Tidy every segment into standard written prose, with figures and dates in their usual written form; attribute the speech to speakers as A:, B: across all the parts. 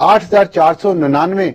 A: 8499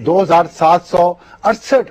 A: 2768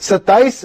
A: 27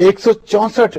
A: 164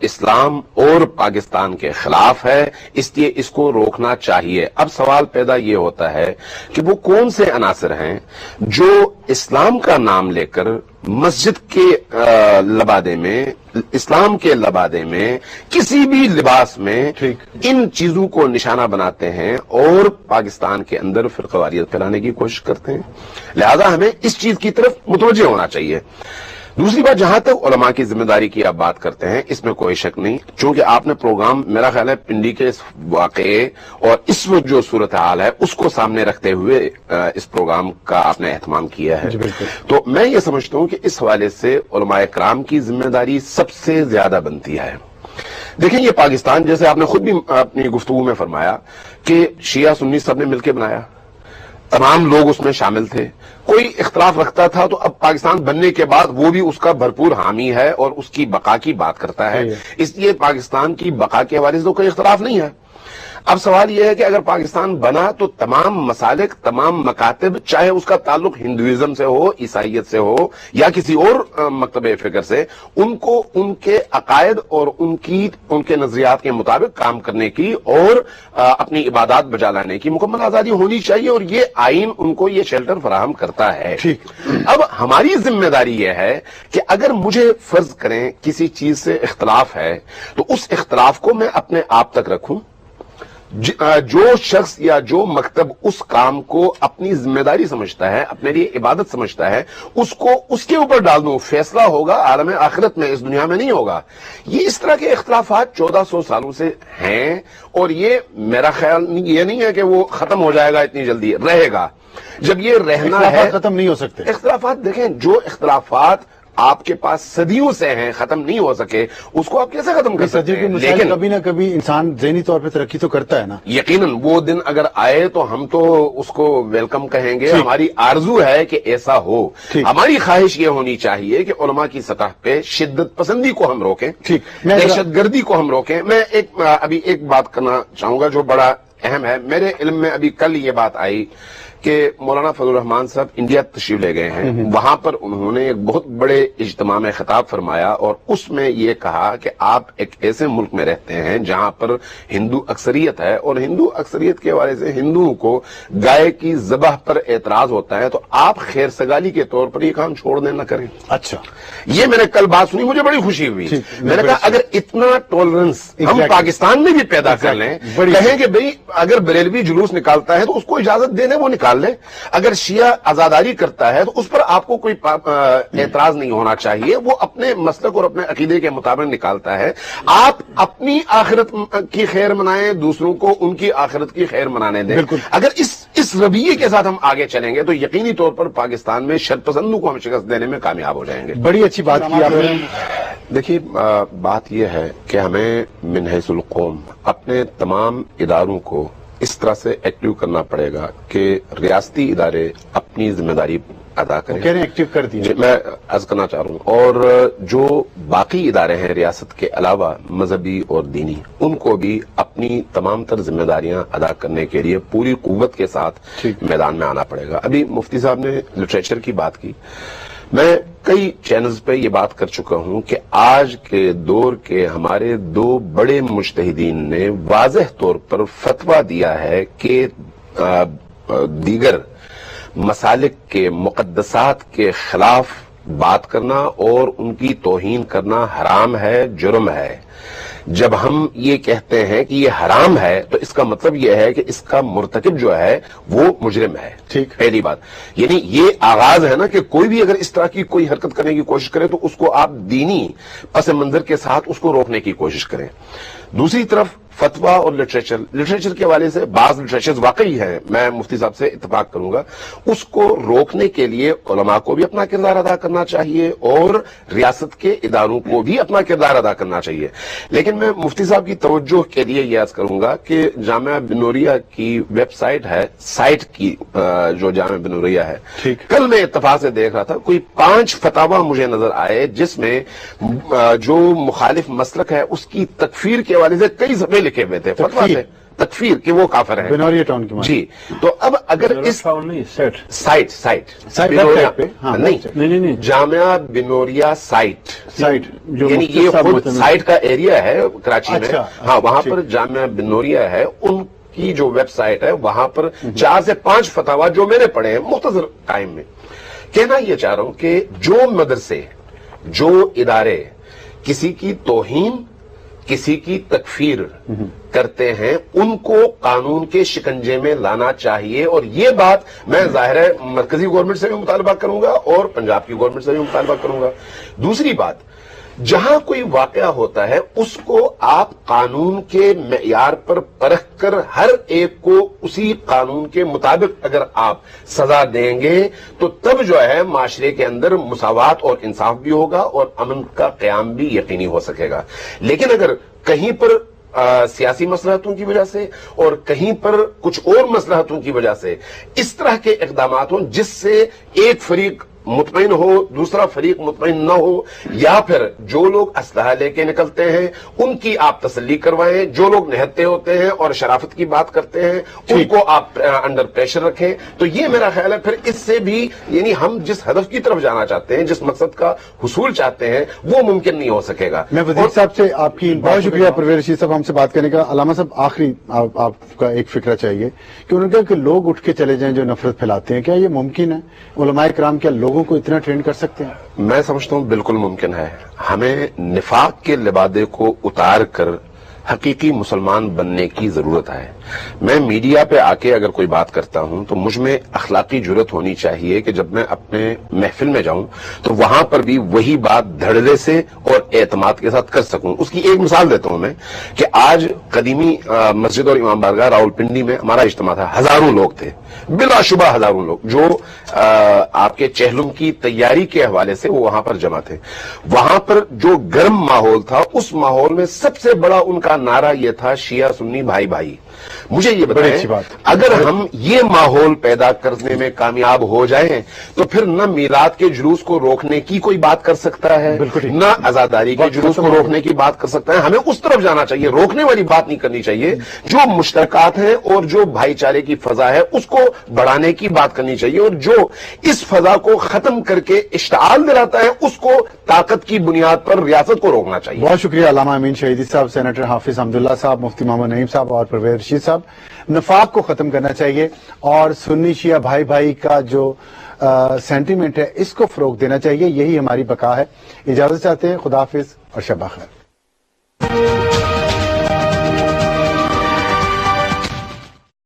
B: اسلام اور پاکستان کے خلاف ہے، اس لیے اس کو روکنا چاہیے۔ اب سوال پیدا یہ ہوتا ہے کہ وہ کون سے عناصر ہیں جو اسلام کا نام لے کر مسجد کے لبادے میں، اسلام کے لبادے میں، کسی بھی لباس میں ان چیزوں کو نشانہ بناتے ہیں اور پاکستان کے اندر فرقواریت پھیلانے کی کوشش کرتے ہیں۔ لہذا ہمیں اس چیز کی طرف متوجہ ہونا چاہیے۔ دوسری بات، جہاں تک علماء کی ذمہ داری کی آپ بات کرتے ہیں، اس میں کوئی شک نہیں، چونکہ آپ نے پروگرام میرا خیال ہے پنڈی کے اس واقعے اور اس وقت جو صورتحال ہے اس کو سامنے رکھتے ہوئے اس پروگرام کا آپ نے اہتمام کیا ہے۔ تو میں یہ سمجھتا ہوں کہ اس حوالے سے علماء کرام کی ذمہ داری سب سے زیادہ بنتی ہے۔ دیکھیں، یہ پاکستان، جیسے آپ نے خود بھی اپنی گفتگو میں فرمایا کہ شیعہ سنی سب نے مل کے بنایا، تمام لوگ اس میں شامل تھے، کوئی اختلاف رکھتا تھا تو اب پاکستان بننے کے بعد وہ بھی اس کا بھرپور حامی ہے اور اس کی بقا کی بات کرتا ہے، اس لیے پاکستان کی بقا کے حوالے سے تو کوئی اختلاف نہیں ہے۔ اب سوال یہ ہے کہ اگر پاکستان بنا تو تمام مسالک، تمام مکاتب، چاہے اس کا تعلق ہندوازم سے ہو، عیسائیت سے ہو یا کسی اور مکتب فکر سے، ان کو ان کے عقائد اور ان کے نظریات کے مطابق کام کرنے کی اور اپنی عبادات بجا لانے کی مکمل آزادی ہونی چاہیے، اور یہ آئین ان کو یہ شیلٹر فراہم کرتا ہے۔ اب ہماری ذمہ داری یہ ہے کہ اگر مجھے فرض کریں کسی چیز سے اختلاف ہے تو اس اختلاف کو میں اپنے آپ تک رکھوں، جو شخص یا جو مکتب اس کام کو اپنی ذمہ داری سمجھتا ہے، اپنے لیے عبادت سمجھتا ہے، اس کو اس کے اوپر ڈال دوں، فیصلہ ہوگا عالم آخرت میں، اس دنیا میں نہیں ہوگا۔ یہ اس طرح کے اختلافات 1400 سالوں سے ہیں، اور یہ میرا خیال یہ نہیں ہے کہ وہ ختم ہو جائے گا اتنی جلدی، رہے گا۔ جب یہ رہنا ہے،
A: ختم نہیں ہو سکتے
B: اختلافات۔ دیکھیں، جو اختلافات آپ کے پاس صدیوں سے ہیں، ختم نہیں ہو سکے، اس کو آپ کیسے ختم کر سکتے ہیں؟
A: لیکن کبھی نہ کبھی انسان ذہنی طور پہ ترقی تو کرتا ہے نا۔
B: یقیناً وہ دن اگر آئے تو ہم تو اس کو ویلکم کہیں گے، ہماری آرزو ہے کہ ایسا ہو۔ ہماری خواہش یہ ہونی چاہیے کہ علماء کی سطح پہ شدت پسندی کو ہم روکیں، دہشت گردی کو ہم روکیں۔ میں ابھی ایک بات کرنا چاہوں گا جو بڑا اہم ہے۔ میرے علم میں ابھی کل یہ بات آئی کہ مولانا فضل الرحمان صاحب انڈیا تشریف لے گئے ہیں، وہاں پر انہوں نے ایک بہت بڑے اجتماع میں خطاب فرمایا، اور اس میں یہ کہا کہ آپ ایک ایسے ملک میں رہتے ہیں جہاں پر ہندو اکثریت ہے، اور ہندو اکثریت کے حوالے سے ہندوؤں کو گائے کی ذبح پر اعتراض ہوتا ہے، تو آپ خیر سگالی کے طور پر یہ کام چھوڑ دیں، نہ کریں۔
A: اچھا،
B: یہ میں نے کل بات سنی، مجھے بڑی خوشی ہوئی۔ میں نے کہا اگر اتنا ٹولرنس ہم پاکستان میں بھی پیدا کر لیں، کہیں کہ بھئی اگر بریلوی جلوس نکالتا ہے تو اس کو اجازت دے دیں، وہ نکال لیں، اگر شیعہ عزاداری کرتا ہے تو اس پر آپ کو کوئی اعتراض نہیں ہونا چاہیے، وہ اپنے مسلک اور اپنے عقیدے کے مطابق نکالتا ہے۔ آپ اپنی آخرت کی خیر منائیں، دوسروں کو ان کی آخرت کی خیر منانے دیں۔ اگر اس رویے کے ساتھ ہم آگے چلیں گے تو یقینی طور پر پاکستان میں شر پسندوں کو ہم شکست دینے میں کامیاب ہو جائیں گے۔
A: بڑی اچھی بات کی آپ نے۔
B: دیکھیے، بات یہ ہے کہ ہمیں من حیث القوم اپنے تمام اداروں کو اس طرح سے ایکٹیو کرنا پڑے گا کہ ریاستی ادارے اپنی ذمہ داری ادا کریں۔
A: کہہ رہے ہیں ایکٹیو کر دیے،
B: میں عرض کرنا چاہ رہا ہوں، اور جو باقی ادارے ہیں ریاست کے علاوہ مذہبی اور دینی، ان کو بھی اپنی تمام تر ذمہ داریاں ادا کرنے کے لیے پوری قوت کے ساتھ میدان میں آنا پڑے گا۔ ابھی مفتی صاحب نے لٹریچر کی بات کی، میں کئی چینلز پہ یہ بات کر چکا ہوں کہ آج کے دور کے ہمارے دو بڑے مجتہدین نے واضح طور پر فتویٰ دیا ہے کہ دیگر مسالک کے مقدسات کے خلاف بات کرنا اور ان کی توہین کرنا حرام ہے، جرم ہے۔ جب ہم یہ کہتے ہیں کہ یہ حرام ہے تو اس کا مطلب یہ ہے کہ اس کا مرتکب جو ہے وہ مجرم ہے۔ پہلی بات، یعنی یہ آغاز ہے نا کہ کوئی بھی اگر اس طرح کی کوئی حرکت کرنے کی کوشش کرے تو اس کو آپ دینی پس منظر کے ساتھ اس کو روکنے کی کوشش کریں۔ دوسری طرف فتویٰ اور لٹریچر کے حوالے سے بعض لٹریچر واقعی ہے، میں مفتی صاحب سے اتفاق کروں گا، اس کو روکنے کے لیے علماء کو بھی اپنا کردار ادا کرنا چاہیے اور ریاست کے اداروں کو بھی اپنا کردار ادا کرنا چاہیے۔ لیکن میں مفتی صاحب کی توجہ کے لیے یہ عرض کروں گا کہ جامعہ بنوریا کی ویب سائٹ ہے، سائٹ کی جو جامعہ بنوریا ہے، کل میں اتفاق سے دیکھ رہا تھا، کوئی 5 فتاویٰ مجھے نظر آئے جس میں جو مخالف مسلک ہے اس کی تکفیر کے حوالے سے کئی صفحے لکھے ہوئے تھے، فتویٰ تھے، تکفیر کہ وہ کافر ہے
A: بنوریا ٹاؤن کی
B: جی. تو اب اگر اس سائٹ نہیں جامعہ بنوریا سائٹ یعنی یہ خود سائٹ کا ایریا ہے کراچی میں, ہاں وہاں پر جامعہ بنوریا ہے, ان کی جو ویب سائٹ ہے وہاں پر 4 سے 5 فتاوا جو میں نے پڑھے ہیں مختصر ٹائم میں. کہنا یہ چاہ رہا ہوں کہ جو مدرسے, جو ادارے کسی کی توہین, کسی کی تکفیر کرتے ہیں, ان کو قانون کے شکنجے میں لانا چاہیے. اور یہ بات میں ظاہر ہے مرکزی گورنمنٹ سے بھی مطالبہ کروں گا اور پنجاب کی گورنمنٹ سے بھی مطالبہ کروں گا. دوسری بات, جہاں کوئی واقعہ ہوتا ہے اس کو آپ قانون کے معیار پر پرکھ کر ہر ایک کو اسی قانون کے مطابق اگر آپ سزا دیں گے تو تب جو ہے معاشرے کے اندر مساوات اور انصاف بھی ہوگا اور امن کا قیام بھی یقینی ہو سکے گا. لیکن اگر کہیں پر سیاسی مصلحتوں کی وجہ سے اور کہیں پر کچھ اور مصلحتوں کی وجہ سے اس طرح کے اقدامات ہوں جس سے ایک فریق مطمئن ہو دوسرا فریق مطمئن نہ ہو, یا پھر جو لوگ اسلحہ لے کے نکلتے ہیں ان کی آپ تسلی کروائیں, جو لوگ نہتے ہوتے ہیں اور شرافت کی بات کرتے ہیں ان کو آپ انڈر پریشر رکھیں, تو یہ میرا خیال ہے پھر اس سے بھی یعنی ہم جس ہدف کی طرف جانا چاہتے ہیں, جس مقصد کا حصول چاہتے ہیں وہ ممکن نہیں ہو سکے گا.
A: میں وزیر صاحب سے آپ کی بہت شکریہ پرویز رشید صاحب ہم سے بات کرنے کا. علامہ صاحب آخری آپ کا ایک فکرہ چاہیے کہ انہوں نے کہا کہ لوگ اٹھ کے چلے جائیں جو نفرت پھیلاتے ہیں, کیا یہ ممکن ہے؟ علماء کرام کیا لوگوں کو اتنا ٹرین کر سکتے ہیں؟
B: میں سمجھتا ہوں بالکل ممکن ہے. ہمیں نفاق کے لبادے کو اتار کر حقیقی مسلمان بننے کی ضرورت ہے. میں میڈیا پہ آ کے اگر کوئی بات کرتا ہوں تو مجھ میں اخلاقی جرت ہونی چاہیے کہ جب میں اپنے محفل میں جاؤں تو وہاں پر بھی وہی بات دھڑلے سے اور اعتماد کے ساتھ کر سکوں. اس کی ایک مثال دیتا ہوں میں کہ آج قدیمی مسجد اور امام بارگاہ راولپنڈی میں ہمارا اجتماع تھا. ہزاروں لوگ تھے, بلا شبہ ہزاروں لوگ جو آپ کے چہلم کی تیاری کے حوالے سے وہ وہاں پر جمع تھے. وہاں پر جو گرم ماحول تھا اس ماحول میں سب سے بڑا ان کا نعرہ یہ تھا شیعہ سنی بھائی بھائی. مجھے یہ بتائیں اگر ہم یہ ماحول پیدا کرنے میں کامیاب ہو جائیں تو پھر نہ میلاد کے جلوس کو روکنے کی کوئی بات کر سکتا ہے, نہ عزاداری کے جلوس کو روکنے کی بات کر سکتا ہے. ہمیں اس طرف جانا چاہیے, روکنے والی بات نہیں کرنی چاہیے. جو مشترکات ہیں اور جو بھائی چارے کی فضا ہے اس کو بڑھانے کی بات کرنی چاہیے, اور جو اس فضا کو ختم کر کے اشتعال دلاتا ہے اس کو طاقت کی بنیاد پر ریاست کو روکنا چاہیے.
A: بہت شکریہ علامہ امین شہیدی صاحب, سینیٹر حافظ حمداللہ صاحب, مفتی محمد نعیم صاحب اور پرویز رشید صاحب. نفاق کو ختم کرنا چاہیے اور سنی شیعہ بھائی بھائی کا جو سینٹیمنٹ ہے اس کو فروغ دینا چاہیے. یہی ہماری بقا ہے. اجازت چاہتے ہیں. خدا حافظ اور شب بخیر.